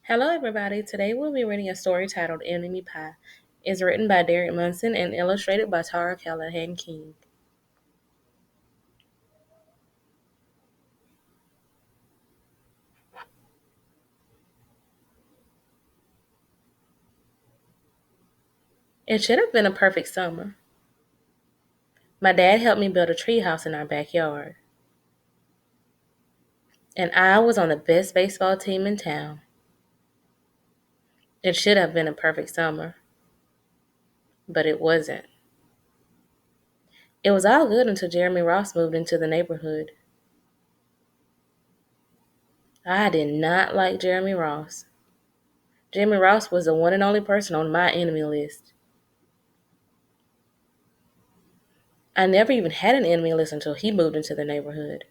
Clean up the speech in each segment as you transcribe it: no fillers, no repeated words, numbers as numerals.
Hello, everybody. Today we'll be reading a story titled Enemy Pie. It's written by Derek Munson and illustrated by Tara Callahan King. It should have been a perfect summer. My dad helped me build a treehouse in our backyard, and I was on the best baseball team in town. It should have been a perfect summer, but it wasn't. It was all good until Jeremy Ross moved into the neighborhood. I did not like Jeremy Ross. Jeremy Ross was the one and only person on my enemy list. I never even had an enemy list until he moved into the neighborhood.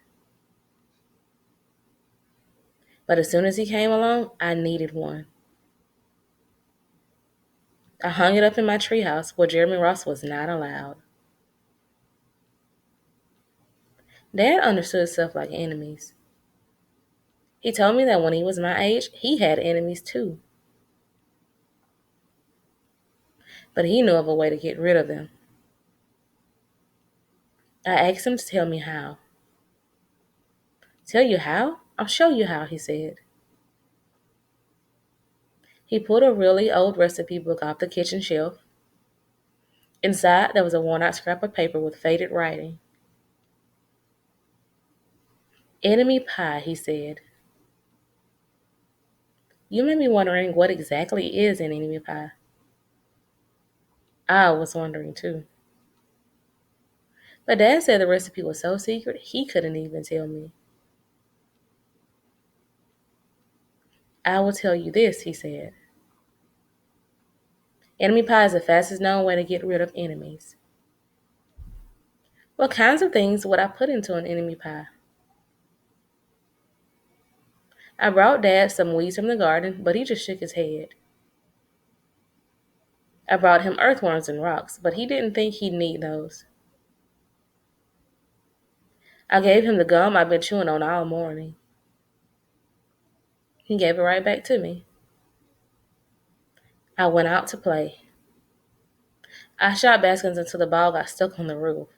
But as soon as he came along, I needed one. I hung it up in my treehouse where Jeremy Ross was not allowed. Dad understood stuff like enemies. He told me that when he was my age, he had enemies too. But he knew of a way to get rid of them. I asked him to tell me how. Tell you how? I'll show you how, he said. He pulled a really old recipe book off the kitchen shelf. Inside, there was a worn out scrap of paper with faded writing. Enemy pie, he said. You may be wondering what exactly is an enemy pie. I was wondering too. But Dad said the recipe was so secret he couldn't even tell me. I will tell you this, he said. Enemy pie is the fastest known way to get rid of enemies. What kinds of things would I put into an enemy pie? I brought Dad some weeds from the garden, but he just shook his head. I brought him earthworms and rocks, but he didn't think he'd need those. I gave him the gum I've been chewing on all morning. He gave it right back to me. I went out to play. I shot baskets until the ball got stuck on the roof.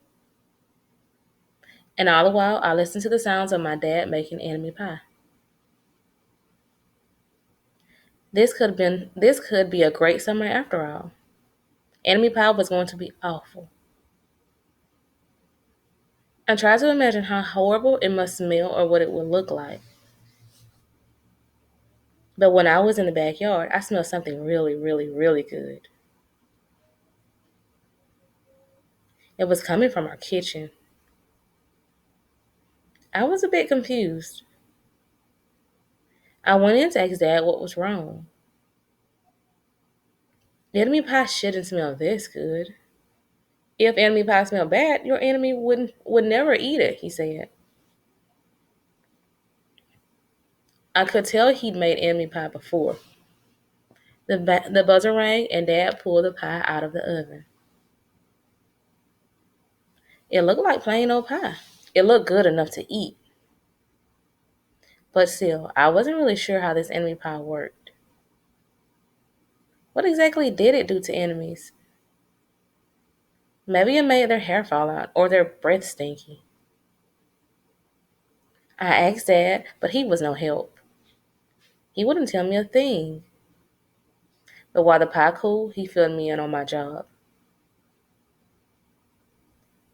And all the while, I listened to the sounds of my dad making enemy pie. This could be a great summer after all. Enemy pie was going to be awful. I tried to imagine how horrible it must smell or what it would look like. But when I was in the backyard, I smelled something really, really, really good. It was coming from our kitchen. I was a bit confused. I went in to ask Dad what was wrong. Enemy pie shouldn't smell this good. If enemy pie smelled bad, your enemy would never eat it, he said. I could tell he'd made enemy pie before. The buzzer rang and Dad pulled the pie out of the oven. It looked like plain old pie. It looked good enough to eat. But still, I wasn't really sure how this enemy pie worked. What exactly did it do to enemies? Maybe it made their hair fall out or their breath stinky. I asked Dad, but he was no help. He wouldn't tell me a thing. But while the pie cooled, he filled me in on my job.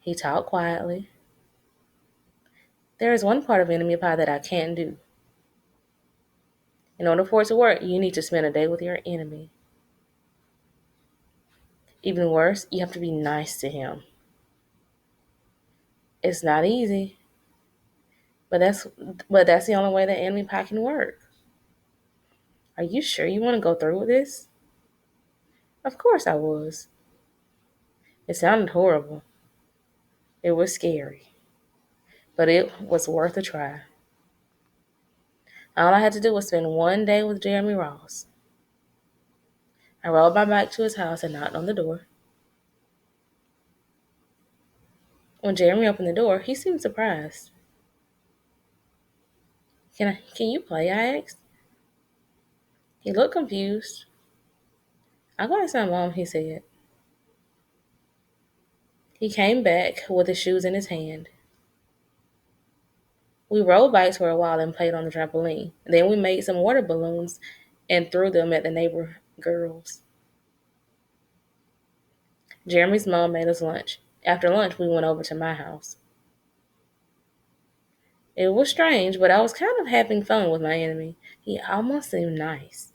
He talked quietly. There is one part of enemy pie that I can't do. In order for it to work, you need to spend a day with your enemy. Even worse, you have to be nice to him. It's not easy, but that's the only way that enemy pie can work. Are you sure you want to go through with this? Of course I was. It sounded horrible. It was scary, but it was worth a try. All I had to do was spend one day with Jeremy Ross. I rode my bike to his house and knocked on the door. When Jeremy opened the door, he seemed surprised. Can you play? I asked. He looked confused. "I'll go ask my mom," he said. He came back with his shoes in his hand. We rode bikes for a while and played on the trampoline. Then we made some water balloons and threw them at the neighbor girls. Jeremy's mom made us lunch. After lunch, we went over to my house. It was strange, but I was kind of having fun with my enemy. He almost seemed nice.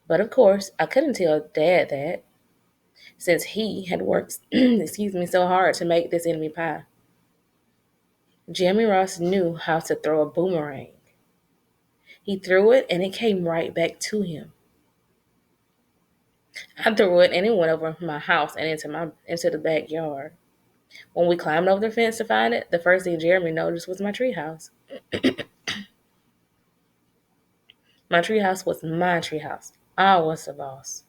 But of course, I couldn't tell Dad that, since he had worked so hard to make this enemy pie. Jeremy Ross knew how to throw a boomerang. He threw it and it came right back to him. I threw it and it went over my house and into the backyard. When we climbed over the fence to find it, the first thing Jeremy noticed was my treehouse. My treehouse was my treehouse. I was the boss.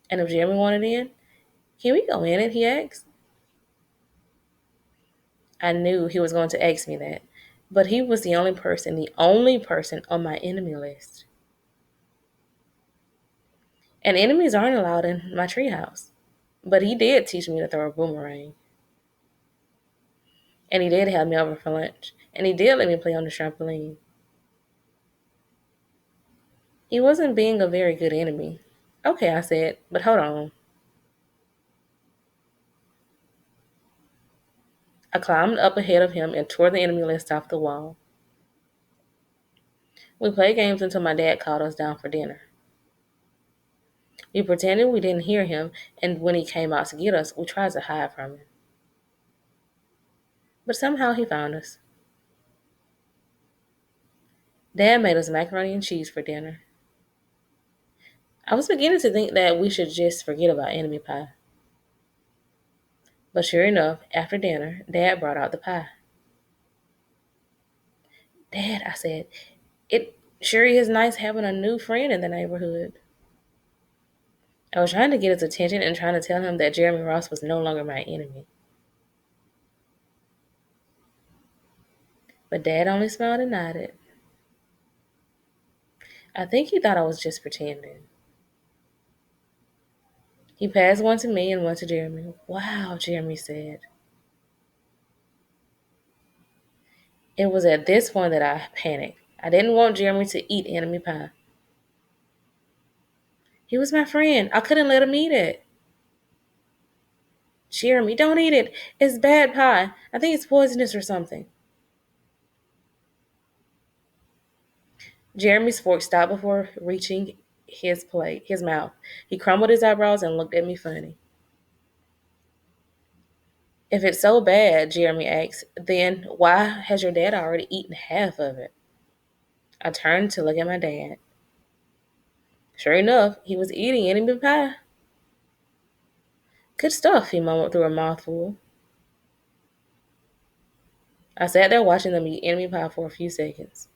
And if Jeremy wanted in, can we go in it? He asked. I knew he was going to ask me that, but he was the only person on my enemy list. And enemies aren't allowed in my treehouse. But he did teach me to throw a boomerang. And he did have me over for lunch. And he did let me play on the trampoline. He wasn't being a very good enemy. Okay, I said, but hold on. I climbed up ahead of him and tore the enemy list off the wall. We played games until my dad called us down for dinner. We pretended we didn't hear him, and when he came out to get us, we tried to hide from him. But somehow he found us. Dad made us macaroni and cheese for dinner. I was beginning to think that we should just forget about enemy pie. But sure enough, after dinner, Dad brought out the pie. "Dad," I said, "it sure is nice having a new friend in the neighborhood." I was trying to get his attention and trying to tell him that Jeremy Ross was no longer my enemy. But Dad only smiled and nodded. I think he thought I was just pretending. He passed one to me and one to Jeremy. "Wow," Jeremy said. It was at this point that I panicked. I didn't want Jeremy to eat enemy pie. He was my friend. I couldn't let him eat it. "Jeremy, don't eat it. It's bad pie. I think it's poisonous or something." Jeremy's fork stopped before reaching his mouth. He crumbled his eyebrows and looked at me funny. "If it's so bad," Jeremy asked, "then why has your dad already eaten half of it?" I turned to look at my dad. Sure enough, he was eating enemy pie. "Good stuff," he mumbled through a mouthful. I sat there watching them eat enemy pie for a few seconds.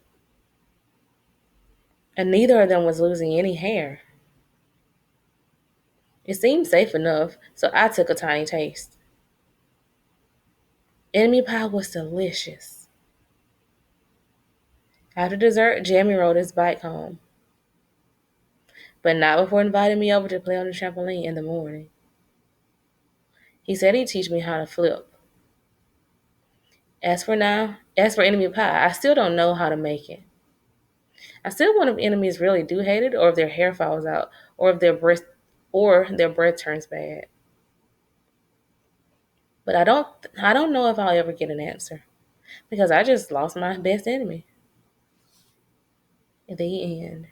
And neither of them was losing any hair. It seemed safe enough, so I took a tiny taste. Enemy pie was delicious. After dessert, Jeremy rode his bike home, but not before inviting me over to play on the trampoline in the morning. He said he'd teach me how to flip. As for enemy pie, I still don't know how to make it. I still wonder if enemies really do hate it, or if their hair falls out, or if their breath turns bad. But I don't know if I'll ever get an answer, because I just lost my best enemy. At the end.